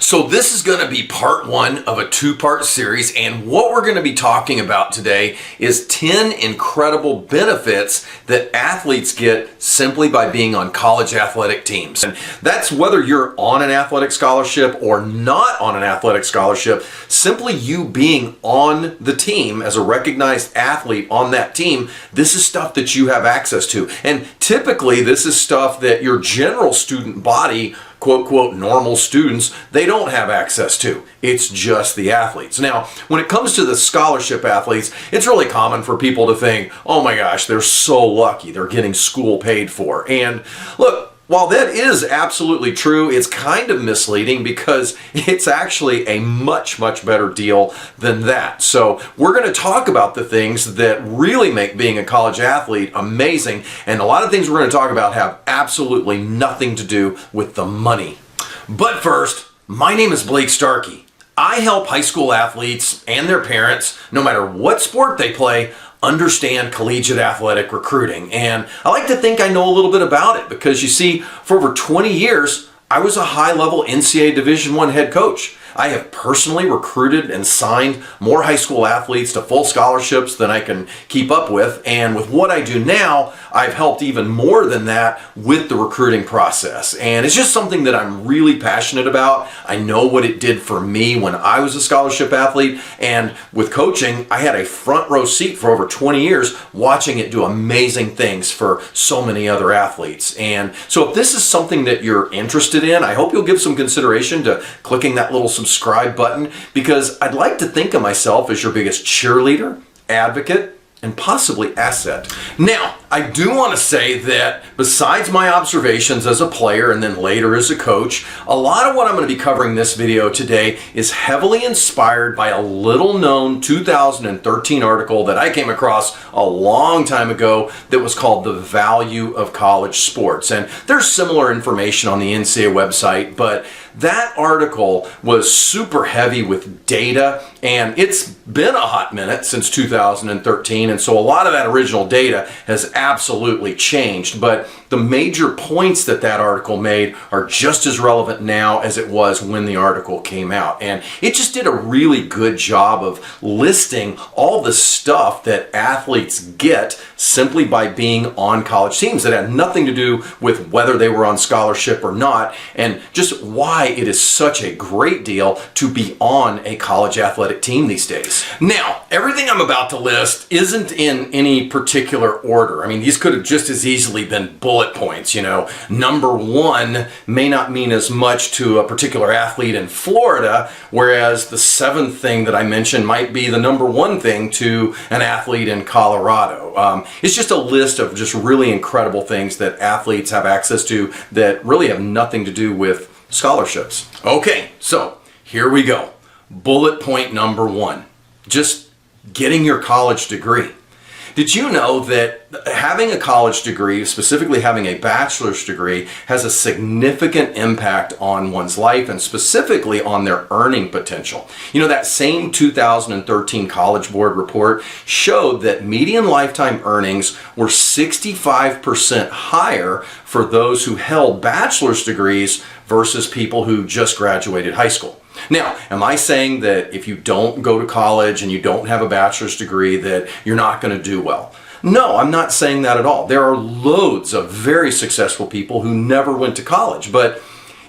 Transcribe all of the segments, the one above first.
So this is going to be part one of a two-part series, and what we're going to be talking about today is 10 incredible benefits that athletes get simply by being on college athletic teams. And that's whether you're on an athletic scholarship or not on an athletic scholarship. Simply you being on the team as a recognized athlete on that team, this is stuff that you have access to. And typically this is stuff that your general student body, quote, quote, normal students, they don't have access to. It's just the athletes. Now, when it comes to the scholarship athletes, it's really common for people to think, oh my gosh, they're so lucky. They're getting school paid for. And look, while that is absolutely true, it's kind of misleading because it's actually a much, much better deal than that. So we're going to talk about the things that really make being a college athlete amazing, and a lot of things we're going to talk about have absolutely nothing to do with the money. But first, my name is Blake Starkey. I help high school athletes and their parents, no matter what sport they play, understand collegiate athletic recruiting. And I like to think I know a little bit about it because, you see, for over 20 years, I was a high-level NCAA Division I head coach. I have personally recruited and signed more high school athletes to full scholarships than I can keep up with. And with what I do now, I've helped even more than that with the recruiting process. And it's just something that I'm really passionate about. I know what it did for me when I was a scholarship athlete. And with coaching, I had a front row seat for over 20 years watching it do amazing things for so many other athletes. And so if this is something that you're interested in, I hope you'll give some consideration to clicking that little subscribe button, because I'd like to think of myself as your biggest cheerleader, advocate, and possibly asset. Now, I do want to say that besides my observations as a player and then later as a coach, a lot of what I'm going to be covering in this video today is heavily inspired by a little known 2013 article that I came across a long time ago that was called The Value of College Sports. And there's similar information on the NCAA website, but that article was super heavy with data, and it's been a hot minute since 2013, and so a lot of that original data has absolutely changed, but the major points that article made are just as relevant now as it was when the article came out. And it just did a really good job of listing all the stuff that athletes get simply by being on college teams that had nothing to do with whether they were on scholarship or not, and just why it is such a great deal to be on a college athletic team these days. Now, everything I'm about to list isn't in any particular order. I mean, these could have just as easily been bullet points, you know. Number one may not mean as much to a particular athlete in Florida, whereas the seventh thing that I mentioned might be the number one thing to an athlete in Colorado. It's just a list of just really incredible things that athletes have access to that really have nothing to do with scholarships. Okay, so here we go. Bullet point number one, just getting your college degree. Did you know that having a college degree, specifically having a bachelor's degree, has a significant impact on one's life and specifically on their earning potential? You know, that same 2013 College Board report showed that median lifetime earnings were 65% higher for those who held bachelor's degrees versus people who just graduated high school. Now, am I saying that if you don't go to college and you don't have a bachelor's degree that you're not going to do well? No, I'm not saying that at all. There are loads of very successful people who never went to college, but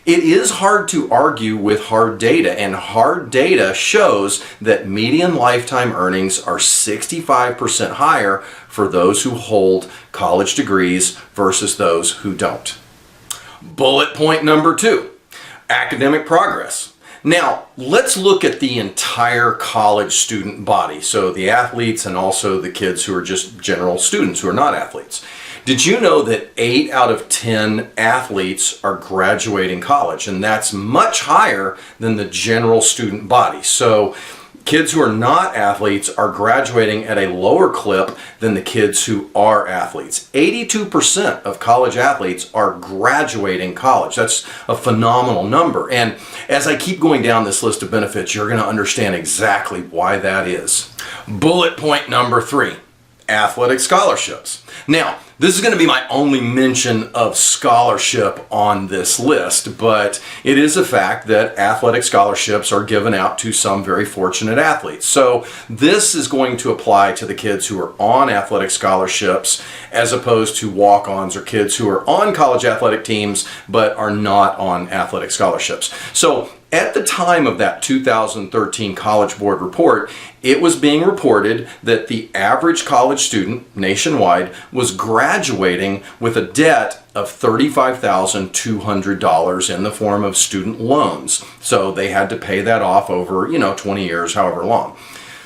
it is hard to argue with hard data, and hard data shows that median lifetime earnings are 65% higher for those who hold college degrees versus those who don't. Bullet point number two, academic progress. Now, let's look at the entire college student body, so the athletes and also the kids who are just general students who are not athletes. Did you know that 8 out of 10 athletes are graduating college, and that's much higher than the general student body? So kids who are not athletes are graduating at a lower clip than the kids who are athletes. 82% of college athletes are graduating college. That's a phenomenal number. And as I keep going down this list of benefits, you're going to understand exactly why that is. Bullet point number three, athletic scholarships. Now, This is going to be my only mention of scholarship on this list, but it is a fact that athletic scholarships are given out to some very fortunate athletes. So this is going to apply to the kids who are on athletic scholarships as opposed to walk-ons or kids who are on college athletic teams but are not on athletic scholarships. So at the time of that 2013 College Board report, it was being reported that the average college student nationwide was graduating with a debt of $35,200 in the form of student loans. So they had to pay that off over, 20 years, however long.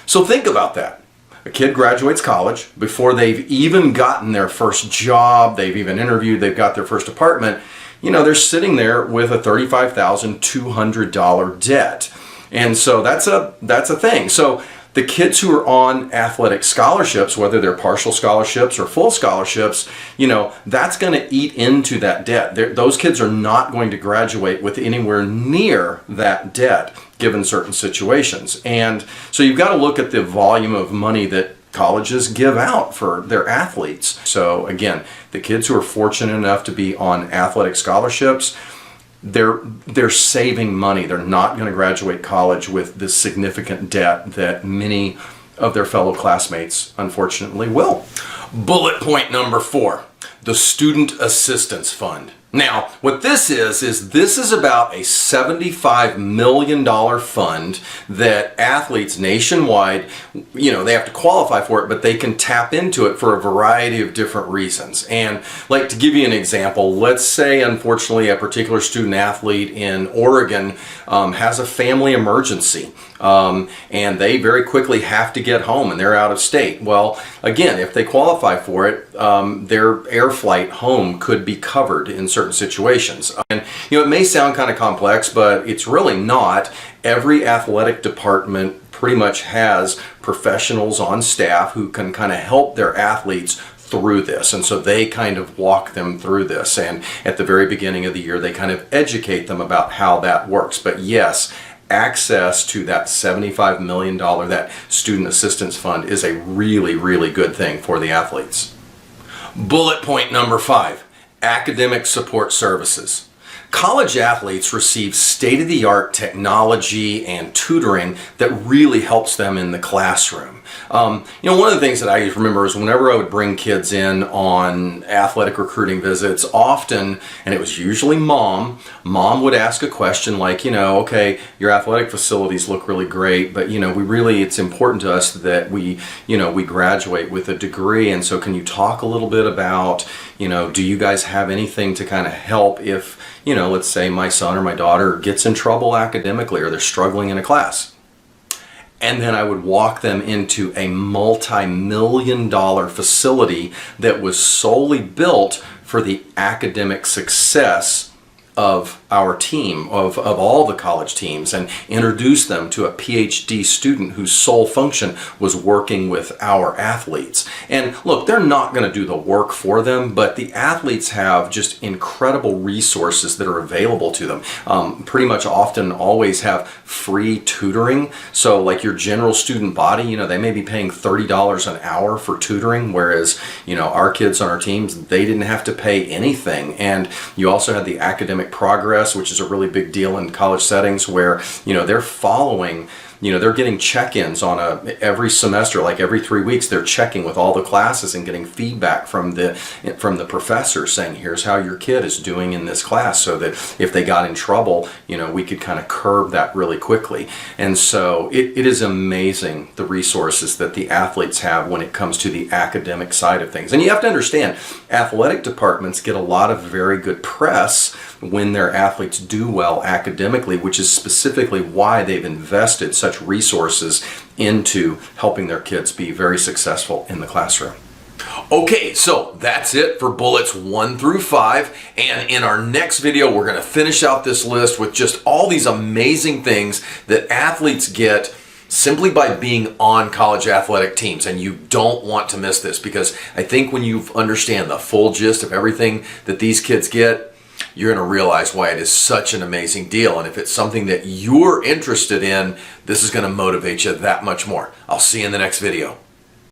So think about that. A kid graduates college before they've even gotten their first job, they've even interviewed, they've got their first apartment. They're sitting there with a $35,200 debt. And so that's a thing. So the kids who are on athletic scholarships, whether they're partial scholarships or full scholarships, that's going to eat into that debt. Those kids are not going to graduate with anywhere near that debt given certain situations. And so you've got to look at the volume of money that colleges give out for their athletes. So again, the kids who are fortunate enough to be on athletic scholarships, they're saving money. They're not going to graduate college with this significant debt that many of their fellow classmates unfortunately will. Bullet point number 4, the Student Assistance Fund. Now, what this is about a $75 million fund that athletes nationwide, they have to qualify for it, but they can tap into it for a variety of different reasons. And like, to give you an example, let's say, unfortunately, a particular student athlete in Oregon has a family emergency. And they very quickly have to get home and they're out of state. Well, again, if they qualify for it, their air flight home could be covered in certain situations. And it may sound kind of complex, but it's really not. Every athletic department pretty much has professionals on staff who can kind of help their athletes through this, and so they kind of walk them through this, and at the very beginning of the year they kind of educate them about how that works. But yes, access to that $75 million, that Student Assistance Fund, is a really, really good thing for the athletes. Bullet point number 5, academic support services. College athletes receive state-of-the-art technology and tutoring that really helps them in the classroom. One of the things that I remember is whenever I would bring kids in on athletic recruiting visits, often, and it was usually mom would ask a question like, okay, your athletic facilities look really great, but it's important to us that we graduate with a degree, and so can you talk a little bit about, do you guys have anything to kind of help if, let's say my son or my daughter gets in trouble academically or they're struggling in a class? And then I would walk them into a multi-million-dollar facility that was solely built for the academic success of our team, of all the college teams, and introduce them to a PhD student whose sole function was working with our athletes. And look, they're not going to do the work for them, but the athletes have just incredible resources that are available to them. Pretty much often always have free tutoring. So like your general student body, they may be paying $30 an hour for tutoring, whereas, our kids on our teams, they didn't have to pay anything. And you also had the academic progress, which is a really big deal in college settings where, they're following, they're getting check-ins on every semester, like every 3 weeks, they're checking with all the classes and getting feedback from the professor saying, here's how your kid is doing in this class, so that if they got in trouble, we could kind of curb that really quickly. And so it is amazing the resources that the athletes have when it comes to the academic side of things. And you have to understand, athletic departments get a lot of very good press when their athletes do well academically, which is specifically why they've invested such resources into helping their kids be very successful in the classroom. Okay, so that's it for bullets 1 through 5, and in our next video we're going to finish out this list with just all these amazing things that athletes get simply by being on college athletic teams. And you don't want to miss this, because I think when you understand the full gist of everything that these kids get, you're going to realize why it is such an amazing deal. And if it's something that you're interested in, this is going to motivate you that much more. I'll see you in the next video.